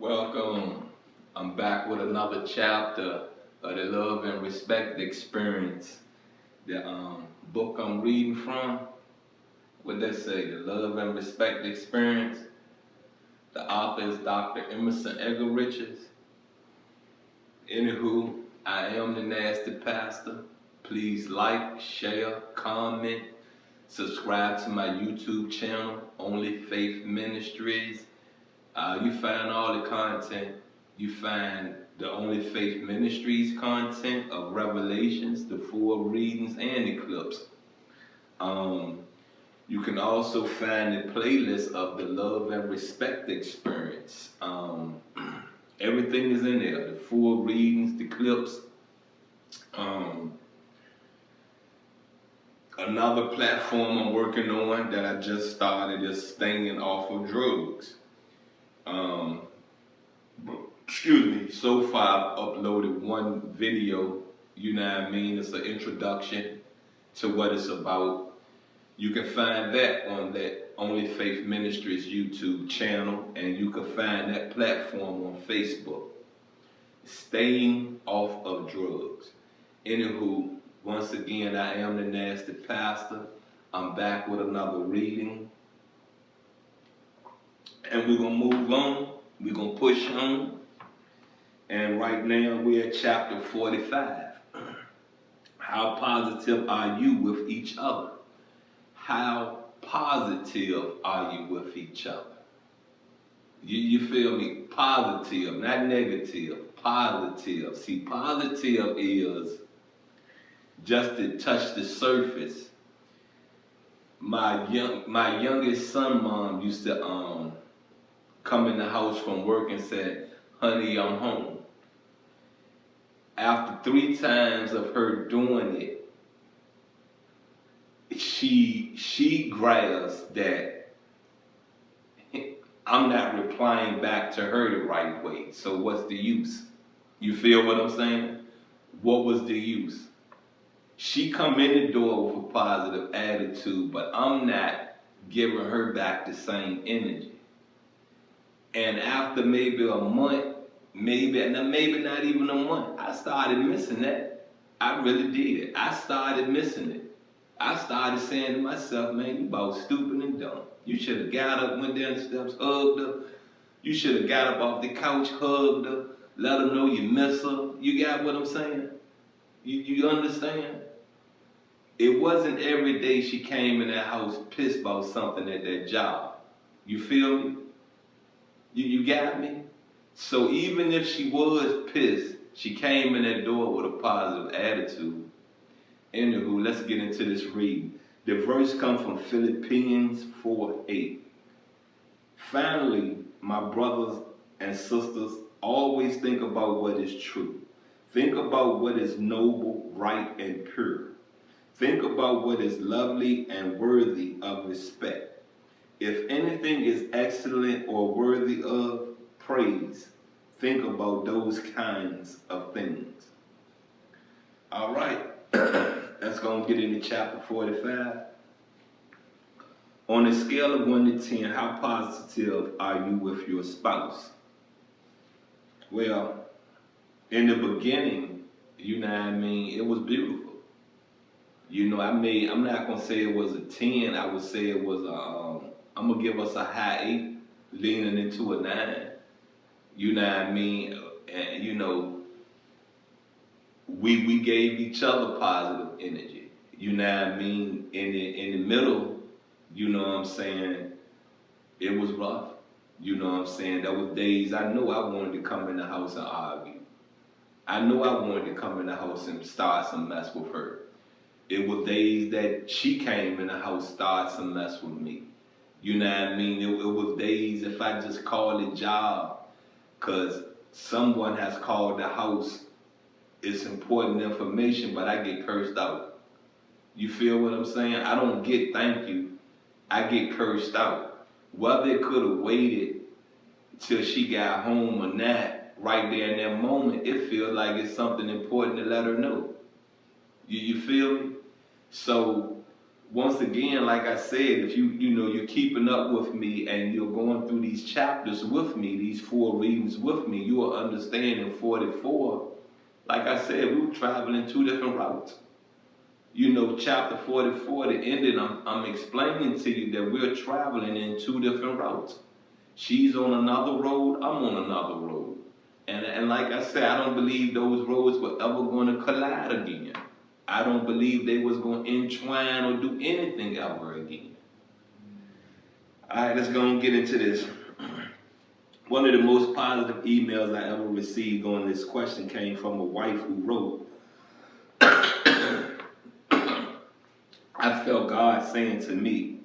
Welcome. I'm back with another chapter of the Love and Respect Experience. The book I'm reading from, what they say, the Love and Respect Experience. The author is Dr. Emerson Edgar Richards. Anywho, I am the Nasty Pastor. Please like, share, comment, subscribe to my YouTube channel, Only Faith Ministries. You find all the content. You find the Only Faith Ministries content of Revelations, the full readings, and the clips. You can also find the playlist of the Love and Respect Experience. Everything is in there. The full readings, the clips. Another platform I'm working on that I just started is Staying Off of Drugs. So far I've uploaded one video, you know what I mean? It's an introduction to what it's about. You can find that on that Only Faith Ministries YouTube channel, and you can find that platform on Facebook. Staying Off of Drugs. Anywho, once again, I am the Nasty Pastor. I'm back with another reading. And we're going to move on. We're going to push on. And right now we're at chapter 45. How positive are you with each other? How positive are you with each other? You feel me? Positive, not negative. Positive. See, positive is just to touch the surface. My youngest son mom used to come in the house from work and said, "Honey, I'm home." After 3 times of her doing it, she grasps that I'm not replying back to her the right way. So what's the use? You feel what I'm saying? What was the use? She come in the door with a positive attitude, but I'm not giving her back the same energy. And after maybe a month, maybe not even a month, I started missing that. I really did. I started missing it. I started saying to myself, man, you about stupid and dumb. You should have got up, went down the steps, hugged her. You should have got up off the couch, hugged her, let her know you miss her. You got what I'm saying? You understand? It wasn't every day she came in that house pissed about something at that job. You feel me? You got me? So even if she was pissed, she came in that door with a positive attitude. Anywho, let's get into this reading. The verse comes from Philippians 4:8. Finally, my brothers and sisters, always think about what is true. Think about what is noble, right, and pure. Think about what is lovely and worthy of respect. If anything is excellent or worthy of praise, think about those kinds of things. All right, let's go and get into chapter 45. On a scale of 1 to 10, how positive are you with your spouse? Well, in the beginning, you know what I mean, it was beautiful. You know, I'm not going to say it was a 10, I would say it was I'm going to give us a high 8, leaning into a 9. You know what I mean? And, you know, we gave each other positive energy. You know what I mean? In the middle, you know what I'm saying, it was rough. You know what I'm saying? There was days I knew I wanted to come in the house and argue. I knew I wanted to come in the house and start some mess with her. It was days that she came in the house, started some mess with me. You know what I mean? It was days if I just called it job, because someone has called the house, it's important information, but I get cursed out. You feel what I'm saying? I don't get thank you. I get cursed out. Whether it could have waited till she got home or not, right there in that moment, it feels like it's something important to let her know. You feel me? So once again, like I said, if you're keeping up with me and you're going through these chapters with me, these 4 readings with me, you will understand in 44, like I said, we were traveling 2 different routes. Chapter 44, the ending, I'm explaining to you that we're traveling in 2 different routes. She's on another road, I'm on another road. And like I said, I don't believe those roads were ever going to collide again. I don't believe they was going to entwine or do anything ever again. All right, let's go and get into this. One of the most positive emails I ever received on this question came from a wife who wrote, I felt God saying to me,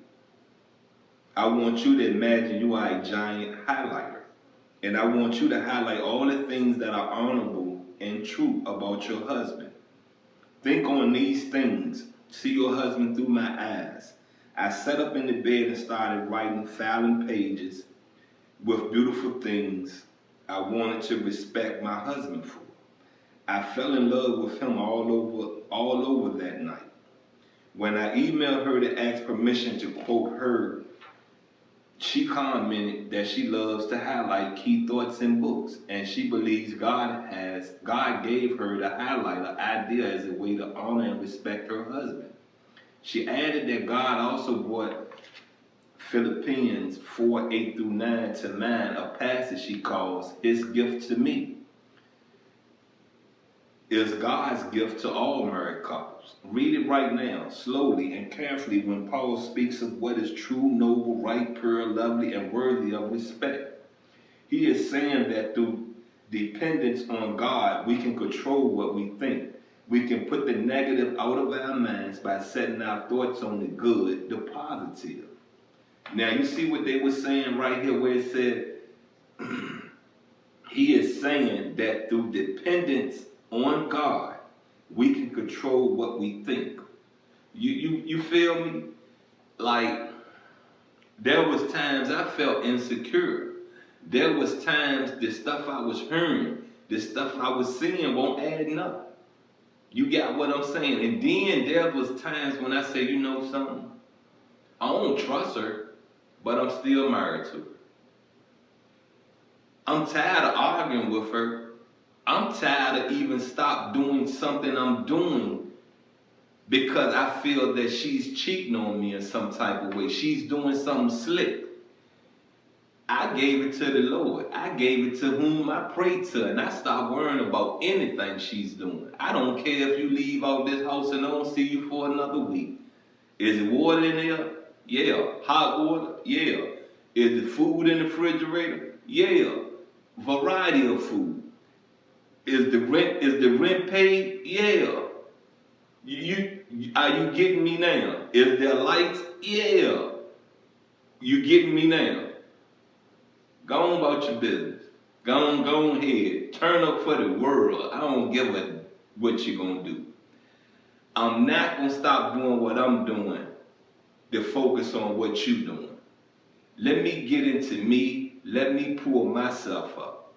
I want you to imagine you are a giant highlighter. And I want you to highlight all the things that are honorable and true about your husband. Think on these things. See your husband through my eyes. I sat up in the bed and started writing filing pages with beautiful things I wanted to respect my husband for. I fell in love with him all over that night. When I emailed her to ask permission to quote her, she commented that she loves to highlight key thoughts in books, and she believes God gave her the highlighter idea as a way to honor and respect her husband. She added that God also brought Philippians 4:8-9 to mind, a passage she calls His gift to me. Is God's gift to all married couples. Read it right now, slowly and carefully, when Paul speaks of what is true, noble, right, pure, lovely, and worthy of respect. He is saying that through dependence on God, we can control what we think. We can put the negative out of our minds by setting our thoughts on the good, the positive. Now, you see what they were saying right here where it said, he is saying that through dependence on God, we can control what we think. You feel me? Like, there was times I felt insecure. There was times the stuff I was hearing, the stuff I was seeing won't add up. You got what I'm saying? And then there was times when I say, you know something? I don't trust her, but I'm still married to her. I'm tired of arguing with her. I'm tired of even stop doing something I'm doing because I feel that she's cheating on me in some type of way. She's doing something slick. I gave it to the Lord. I gave it to whom I pray to, and I stopped worrying about anything she's doing. I don't care if you leave out this house and I don't see you for another week. Is it water in there? Yeah. Hot water? Yeah. Is the food in the refrigerator? Yeah. Variety of food. Is the rent paid? Yeah. Are you getting me now? Is there lights? Yeah. You getting me now? Go on about your business. Go on ahead. Turn up for the world. I don't give a what you gonna do. I'm not gonna stop doing what I'm doing to focus on what you doing. Let me get into me. Let me pull myself up.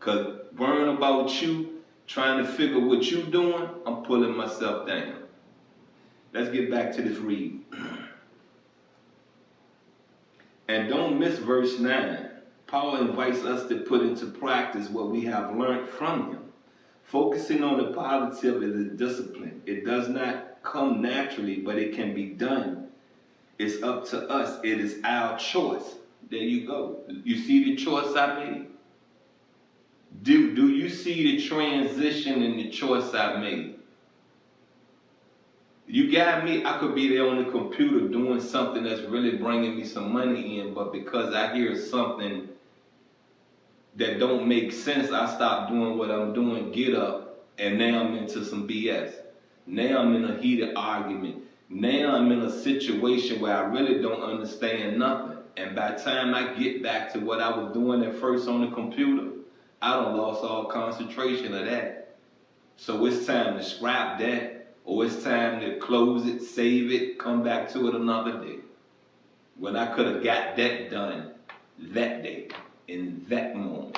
Cause worrying about you, trying to figure what you doing, I'm pulling myself down. Let's get back to this read. And don't miss verse 9. Paul invites us to put into practice what we have learned from him. Focusing on the positive is a discipline. It does not come naturally, but it can be done. It's up to us. It is our choice. There you go. You see the choice I made? Do you see the transition in the choice I made? You got me, I could be there on the computer doing something that's really bringing me some money in, but because I hear something that don't make sense, I stop doing what I'm doing, get up, and now I'm into some BS. Now I'm in a heated argument. Now I'm in a situation where I really don't understand nothing. And by the time I get back to what I was doing at first on the computer, I done lost all concentration of that. So it's time to scrap that, or it's time to close it, save it, come back to it another day. When I could have got that done that day, in that moment.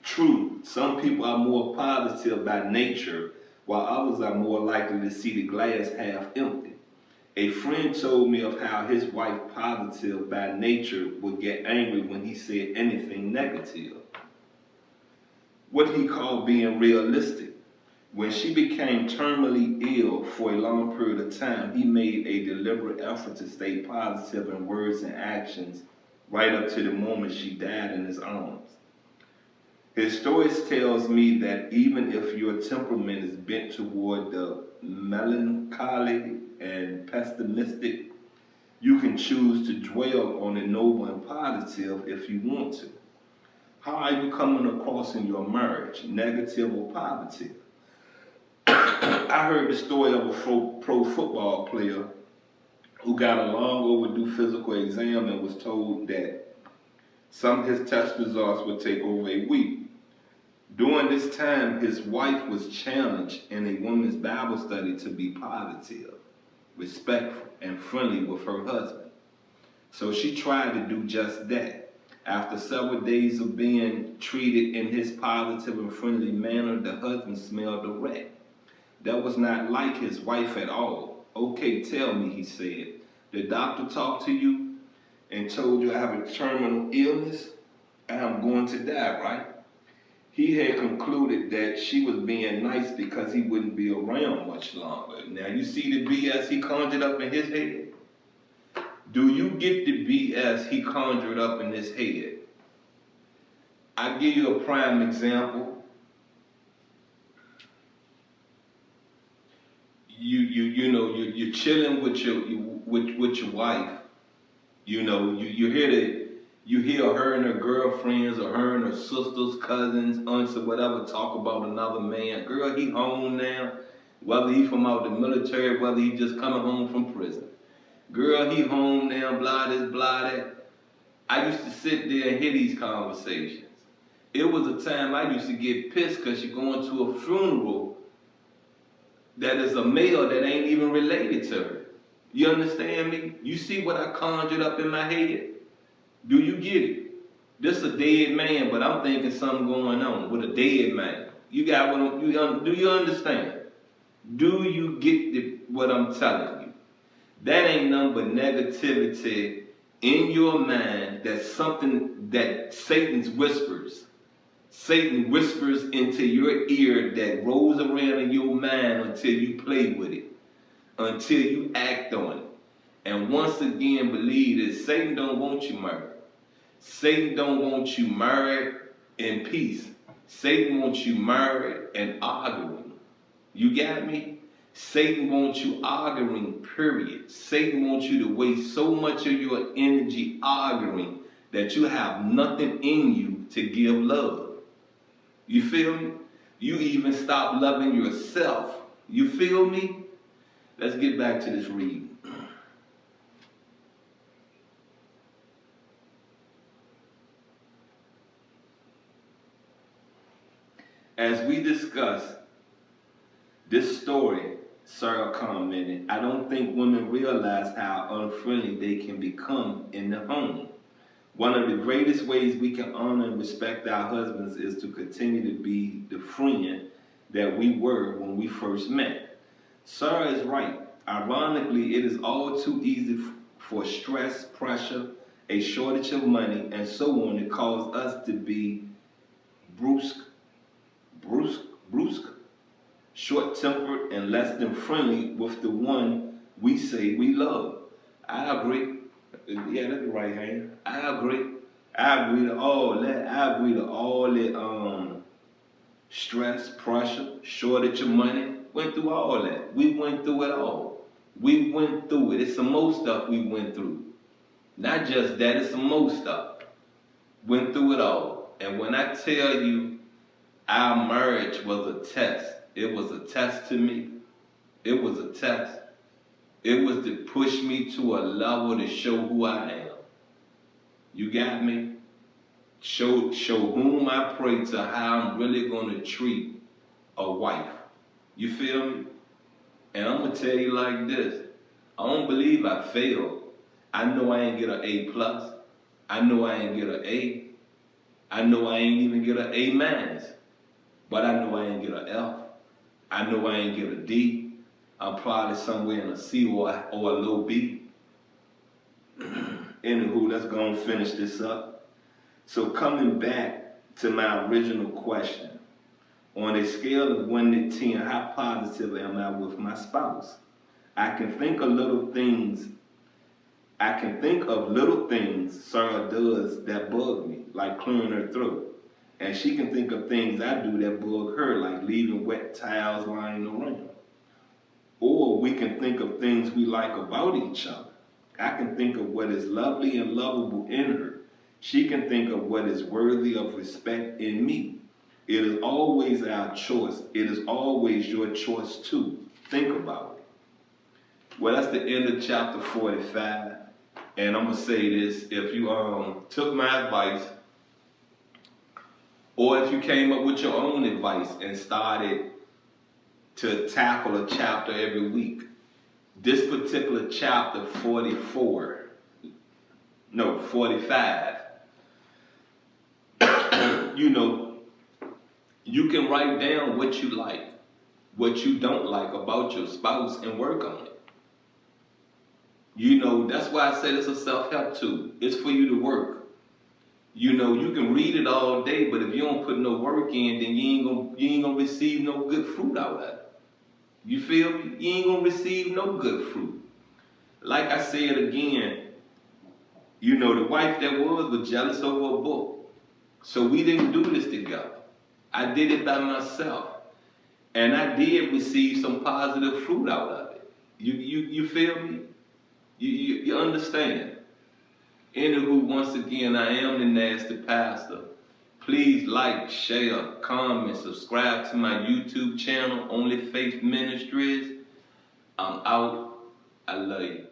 True, some people are more positive by nature, while others are more likely to see the glass half empty. A friend told me of how his wife, positive by nature, would get angry when he said anything negative. What he called being realistic. When she became terminally ill for a long period of time, he made a deliberate effort to stay positive in words and actions right up to the moment she died in his arms. His story tells me that even if your temperament is bent toward the melancholy and pessimistic, you can choose to dwell on the noble and positive if you want to. How are you coming across in your marriage, negative or positive? I heard the story of a pro football player who got a long overdue physical exam and was told that some of his test results would take over a week. During this time, his wife was challenged in a women's Bible study to be positive, respectful, and friendly with her husband. So she tried to do just that. After several days of being treated in his positive and friendly manner, the husband smelled a rat. That was not like his wife at all. Okay, tell me, he said. The doctor talked to you and told you I have a terminal illness and I'm going to die, right? He had concluded that she was being nice because he wouldn't be around much longer. Now, you see the BS he conjured up in his head? Do you get the BS he conjured up in his head? I give you a prime example. You're chilling with your wife. You hear her and her girlfriends or her and her sisters, cousins, aunts, or whatever talk about another man. Girl, he home now. Whether he from out the military, whether he just coming home from prison. Girl, he home now, blah this, blah that. I used to sit there and hear these conversations. It was a time I used to get pissed because you're going to a funeral that is a male that ain't even related to her. You understand me? You see what I conjured up in my head? Do you get it? This a dead man, but I'm thinking something going on with a dead man. You got what I'm, do you understand? Do you get what I'm telling you? That ain't nothing but negativity in your mind. That's something that Satan whispers. Satan whispers into your ear that rolls around in your mind until you play with it, until you act on it. And once again, believe that Satan don't want you married. Satan don't want you married in peace. Satan wants you married and arguing. You got me? Satan wants you arguing, period. Satan wants you to waste so much of your energy arguing that you have nothing in you to give love. You feel me? You even stop loving yourself. You feel me? Let's get back to this reading. As we discussed this story, Sarah commented, I don't think women realize how unfriendly they can become in the home. One of the greatest ways we can honor and respect our husbands is to continue to be the friend that we were when we first met. Sarah is right. Ironically, it is all too easy for stress, pressure, a shortage of money, and so on to cause us to be brusque, short-tempered, and less than friendly with the one we say we love. I agree. Yeah, that's the right hand. I agree. I agree to all that. I agree to all that stress, pressure, shortage of money. Went through all that. We went through it all. We went through it. It's some more stuff we went through. Not just that, it's some more stuff. Went through it all. And when I tell you our marriage was a test, it was a test to me. It was a test. It was to push me to a level to show who I am. You got me? Show whom I pray to how I'm really going to treat a wife. You feel me? And I'm going to tell you like this. I don't believe I failed. I know I ain't get an A+. I know I ain't get an A. I know I ain't even get an A-. But I know I ain't get an F. I know I ain't get a D. I'm probably somewhere in a C or a low B. Anywho, let's go and finish this up. So coming back to my original question, on a scale of 1 to 10, how positive am I with my spouse? I can think of little things Sarah does that bug me, like clearing her throat. And she can think of things I do that bug her, like leaving wet towels lying around. Or we can think of things we like about each other. I can think of what is lovely and lovable in her. She can think of what is worthy of respect in me. It is always our choice. It is always your choice too. Think about it. Well, that's the end of chapter 45. And I'm going to say this. If you took my advice, or if you came up with your own advice and started to tackle a chapter every week, this particular chapter 45, you can write down what you like, what you don't like about your spouse and work on it. That's why I said it's a self-help tool. It's for you to work. You can read it all day, but if you don't put no work in, then you ain't gonna receive no good fruit out of it. You feel me? You ain't gonna receive no good fruit. Like I said again, the wife that was jealous over a book. So we didn't do this together. I did it by myself. And I did receive some positive fruit out of it. You feel me? You understand? Anywho, once again, I am the Nasty Pastor. Please like, share, comment, subscribe to my YouTube channel, Only Faith Ministries. I'm out. I love you.